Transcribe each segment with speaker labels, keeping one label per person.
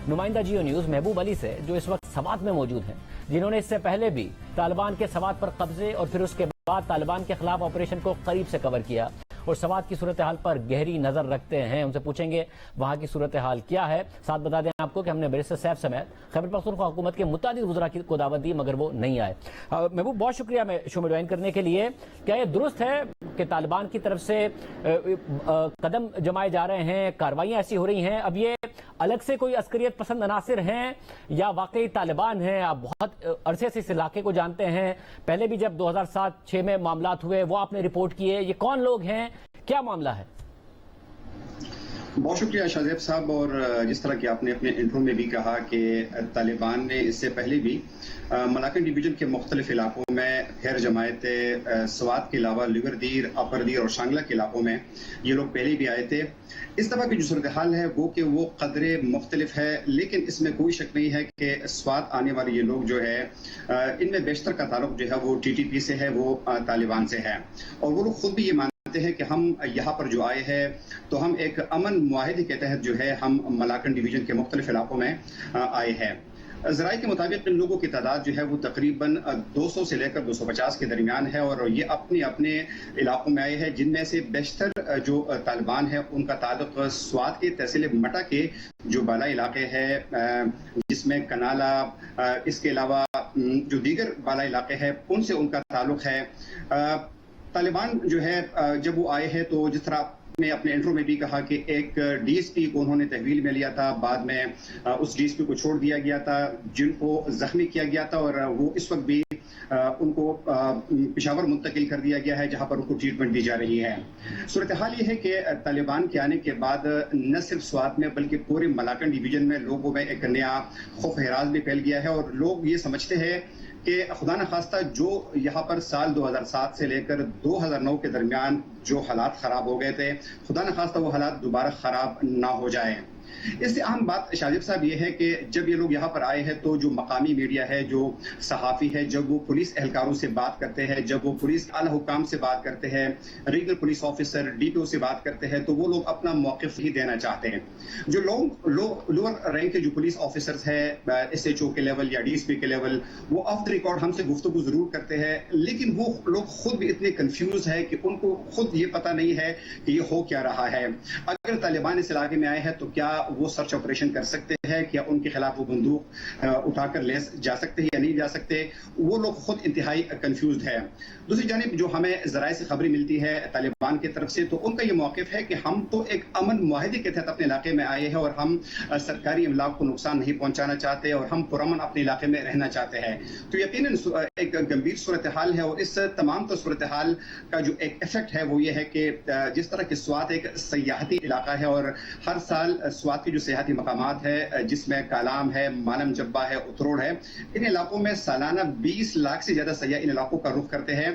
Speaker 1: नुमाइंदा जियो न्यूज़ महबूब अली से, जो इस वक्त सवात में मौजूद हैं, जिन्होंने इससे पहले भी तालिबान के सवात पर कब्जे और फिर उसके बाद तालिबान के खिलाफ ऑपरेशन को करीब से कवर किया और सवात की सूरत हाल पर गहरी नजर रखते हैं। उनसे पूछेंगे वहां की सूरत हाल क्या है। साथ बता दें आपको कि हमने बैरिस्टर सैफ समेत खैबर पख्तूनख्वा हुकूमत के मुतादिद वज़रा को दावत दी, मगर वो नहीं आए। महबूब, बहुत शुक्रिया मैं शो में ज्वाइन करने के लिए। क्या ये दुरुस्त है कि तालिबान की तरफ से कदम जमाए जा रहे हैं, कार्रवाइयां ऐसी हो रही हैं, अब ये अलग से कोई अस्करियत पसंद अनासिर हैं या वाकई तालिबान हैं? आप बहुत अरसे से इस इलाके को जानते हैं, पहले भी जब 2007-06 में मामलात हुए वो आपने रिपोर्ट किए। ये कौन लोग हैं, क्या मामला है?
Speaker 2: बहुत शुक्रिया शाहजेब साहब। और जिस तरह की आपने अपने इंट्रो में भी कहा कि तालिबान ने इससे पहले भी मलाकन डिवीजन के मुख्तलिफ इलाकों में खैर जमायत स्वात के अलावा लिवरदीर, अपरदीर और शांगला के इलाकों में ये लोग पहले भी आए थे। इस दफ़ा की जो सूरत हाल है वो कि वो कदरे मुख्तलिफ है, लेकिन इसमें कोई शक नहीं है कि स्वात आने वाले ये लोग जो है इनमें बेशतर का ताल्लुक जो है वो TTP से है, वो तालिबान से है। और वो लोग खुद भी ये हैं कि हम यहाँ पर जो आए हैं तो हम एक अमन मुआहिदे के तहत जो है हम मलाकन डिवीजन के मुख्तलिफ इलाकों में आए हैं। ज़राए के मुताबिक इन लोगों की तादाद जो है वो तकरीबन 200 से लेकर 250 के दरमियान है और ये अपने अपने इलाकों में आए हैं, जिनमें से बेशतर जो तालिबान है उनका ताल्लुक स्वात के तहसील मटा के जो बाला इलाके है, जिसमें कनाला, इसके अलावा जो दीगर बाला इलाके हैं उनसे उनका ताल्लुक है। तालिबान जो है जब वो आए हैं तो जिस तरह ने अपने इंट्रो में भी कहा कि एक DSP को उन्होंने तहवील में लिया था, बाद में उस DSP को छोड़ दिया गया था, जिनको जख्मी किया गया था और वो इस वक्त भी उनको पेशावर मुंतकिल कर दिया गया है, जहां पर उनको ट्रीटमेंट दी जा रही है। सूरत हाल ये है कि तालिबान के आने के बाद न सिर्फ स्वात में बल्कि पूरे मलाकन डिवीजन में लोगों में एक नया खौफ हरास भी फैल गया है और लोग ये समझते हैं कि खुदा न खास्ता जो यहाँ पर साल 2007 से लेकर 2009 के दरमियान जो हालात खराब हो गए थे, खुदा न खास्ता वो हालात दोबारा खराब ना हो जाए। इससे अहम बात शाजिब साहब ये है कि जब ये लोग यहाँ पर आए हैं तो जो मकामी मीडिया है, जो सहाफ़ी है, जब वो पुलिस एहलकारों से बात करते हैं, जब वो पुलिस आला हुकाम से बात करते हैं, रीजनल पुलिस ऑफिसर DPO से बात करते हैं, तो वो लोग अपना मौक़िफ़ ही देना चाहते हैं। जो लोअर रैंक के जो पुलिस ऑफिसर्स है SHO के लेवल या DSP के लेवल, वो ऑफ द रिकॉर्ड हमसे गुफ्तगू जरूर करते हैं, लेकिन वो लोग खुद भी इतने कंफ्यूज है कि उनको खुद ये पता नहीं है कि ये हो क्या रहा है। अगर तालिबान इस इलाके में आए हैं तो क्या वो सर्च ऑपरेशन कर सकते हैं, क्या उनके खिलाफ वो बंदूक उठाकर ले जा सकते हैं या नहीं जा सकते, वो लोग खुद इंतहाई कंफ्यूज है। दूसरी जानिब जो हमें ज़राए से खबरें मिलती है तालिबान की तरफ से, तो उनका ये मौक़िफ़ है कि हम तो एक अमन मुआहिदे के तहत अपने इलाके में आए हैं और हम सरकारी इमलाक को नुकसान नहीं पहुंचाना चाहते और हम पुरअमन अपने इलाके में रहना चाहते हैं। तो यकीनन एक गंभीर सूरत हाल है और इस तमाम सूरत हाल का जो एक इफेक्ट है वो ये है कि जिस तरह की स्वात एक सयाहती इलाका है और हर साल स्वात की जो सियाहती मकामात है, जिसमें कालाम है, मालम जब्बा है, उतरोड़ है, इन इलाकों में सालाना 20 लाख से ज्यादा सयाह इन इलाकों का रुख करते हैं।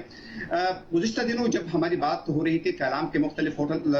Speaker 2: गुज़िश्ता दिनों जब हमारी बात हो रही थी कालाम के मुख्तलिफ होटल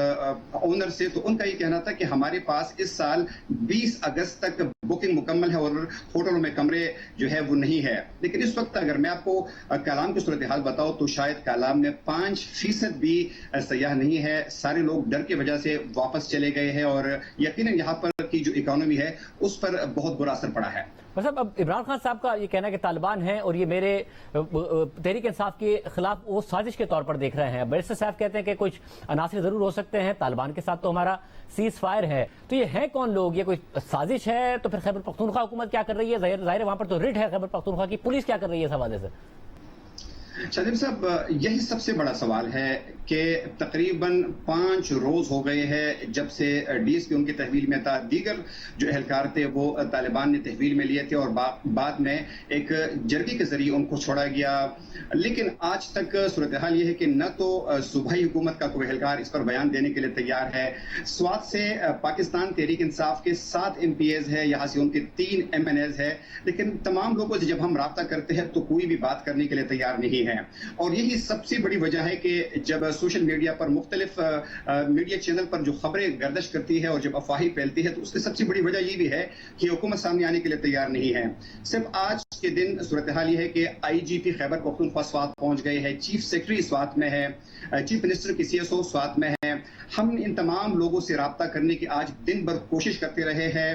Speaker 2: ओनर से, तो उनका ये कहना था कि हमारे पास इस साल 20 अगस्त तक बुकिंग मुकम्मल है और होटलों में कमरे जो है वो नहीं है। लेकिन इस वक्त अगर मैं आपको कालाम की सूरत हाल बताऊं तो शायद कालाम में 5% भी सयाह नहीं है। सारे लोग डर की वजह से वापस चले गए हैं और यकीनन यहाँ पर की जो इकोनॉमी है उस पर बहुत बुरा असर पड़ा है।
Speaker 1: मतलब अब इमरान खान साहब का ये कहना है कि तालिबान है और ये मेरे तहरीक इंसाफ के खिलाफ वो साजिश के तौर पर देख रहे हैं। बैरिस्टर साहब कहते हैं कि कुछ अनासिर जरूर हो सकते हैं, तालिबान के साथ तो हमारा सीज फायर है। तो ये है कौन लोग, ये कोई साजिश है? तो फिर खैबर पख्तूनख्वा हुकूमत क्या कर रही है? जाहिर है वहां पर तो रिट है खैबर पख्तूनख्वा की, पुलिस क्या कर रही है इस हवाले से?
Speaker 2: शाजिब साहब, यही सबसे बड़ा सवाल है कि तकरीबन 5 रोज हो गए हैं जब से DSP उनकी तहवील में था, दीगर जो एहलकार थे वो तालिबान ने तहवील में लिए थे और बाद में एक जर्गी के जरिए उनको छोड़ा गया। लेकिन आज तक सूरत हाल ये है कि न तो सूबाई हुकूमत का कोई एहलकार इस पर बयान देने के लिए तैयार है। स्वात से पाकिस्तान तहरीक इंसाफ के 7 MPAs है, यहाँ से उनके 3 MNAs है, लेकिन तमाम लोगों से जब हम रब्ता करते हैं तो कोई भी बात करने के लिए तैयार नहीं है। और यही सबसे बड़ी वजह है कि जब سوشل میڈیا پر مختلف میڈیا چینل پر جو خبریں گردش کرتی ہے اور جب افواہیں پھیلتی ہے تو اس کی سب سے بڑی وجہ یہ بھی ہے کہ حکومت سامنے آنے کے لیے تیار نہیں ہے. صرف آج کے دن صورتحال یہ ہے کہ آئی جی پی خیبر پختونخوا سوات پہنچ گئے ہیں, چیف سیکرٹری سوات میں ہے, چیف منسٹر کی CSO سوات میں ہے. ہم ان تمام لوگوں سے رابطہ کرنے کی آج دن بھر کوشش کرتے رہے ہیں.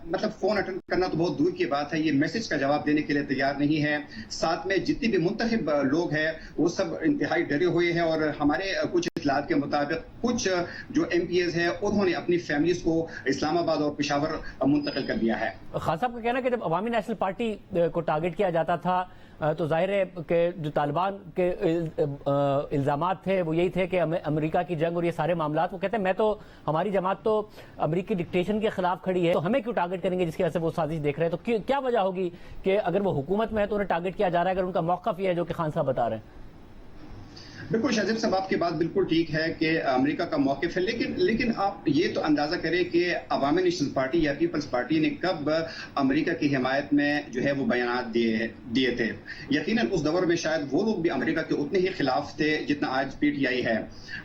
Speaker 2: مطلب فون اٹینڈ کرنا تو بہت دور کی بات ہے, یہ میسج کا جواب دینے کے لیے تیار نہیں ہے. ساتھ میں جتنے بھی منتخب لوگ ہیں وہ سب انتہائی ڈرے ہوئے ہیں, اور ہمارے کچھ اطلاعات کے مطابق کچھ جو MPs ہیں انہوں نے اپنی فیملیز کو اسلام آباد اور پشاور منتقل کر دیا ہے.
Speaker 1: خان صاحب کا کہنا ہے کہ جب عوامی نیشنل پارٹی کو ٹارگٹ کیا جاتا تھا تو ظاہر ہے کہ جو طالبان کے الزامات تھے وہ یہی تھے کہ امریکہ کی جنگ اور یہ سارے معاملات, وہ کہتے ہیں میں تو ہماری جماعت تو امریکی ڈکٹیشن کے خلاف کھڑی ہے, تو ہمیں کیوں ٹارگٹ کریں گے جس کی وجہ سے وہ سازش دیکھ رہے ہیں. تو کیا وجہ ہوگی کہ اگر وہ حکومت میں ہے تو انہیں ٹارگٹ کیا جا رہا ہے, اگر ان کا موقف یہ ہے جو کہ خان صاحب بتا رہے ہیں؟
Speaker 2: بالکل شاہزیب صاحب, آپ کی بات بالکل ٹھیک ہے کہ امریکہ کا موقف ہے, لیکن آپ یہ تو اندازہ کریں کہ عوامی نیشنل پارٹی یا پیپلز پارٹی نے کب امریکہ کی حمایت میں جو ہے وہ بیانات دیے تھے. یقیناً اس دور میں شاید وہ لوگ بھی امریکہ کے اتنے ہی خلاف تھے جتنا آج PTI ہے.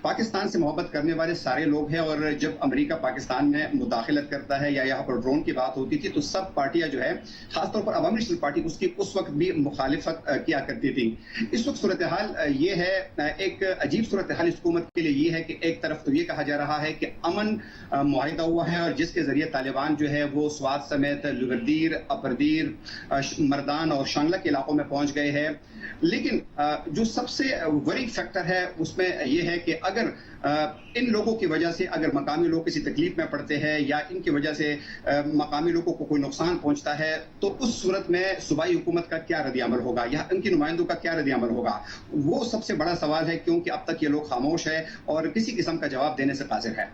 Speaker 2: پاکستان سے محبت کرنے والے سارے لوگ ہیں, اور جب امریکہ پاکستان میں مداخلت کرتا ہے یا یہاں پر ڈرون کی بات ہوتی تھی تو سب پارٹیاں جو ہے, خاص طور پر عوامی نیشنل پارٹی اس کی اس وقت بھی مخالفت کیا کرتی تھی. اس وقت صورتحال یہ ہے, ایک عجیب صورتحال اس حکومت کے لیے یہ ہے کہ ایک طرف تو یہ کہا جا رہا ہے کہ امن معاہدہ ہوا ہے, اور جس کے ذریعے طالبان جو ہے وہ سوات سمیت لگردیر, اپردیر, مردان اور شانگلہ کے علاقوں میں پہنچ گئے ہیں. لیکن جو سب سے وری فیکٹر ہے اس میں یہ ہے کہ اگر ان لوگوں کی وجہ سے اگر مقامی لوگ کسی تکلیف میں پڑتے ہیں یا ان کی وجہ سے مقامی لوگوں کو کوئی نقصان پہنچتا ہے تو اس صورت میں صوبائی حکومت کا کیا رد عمل ہوگا یا ان کی نمائندوں کا کیا رد عمل ہوگا, وہ سب سے بڑا سوال ہے, کیونکہ اب تک یہ لوگ خاموش ہے اور کسی قسم کا جواب دینے سے قاصر ہے.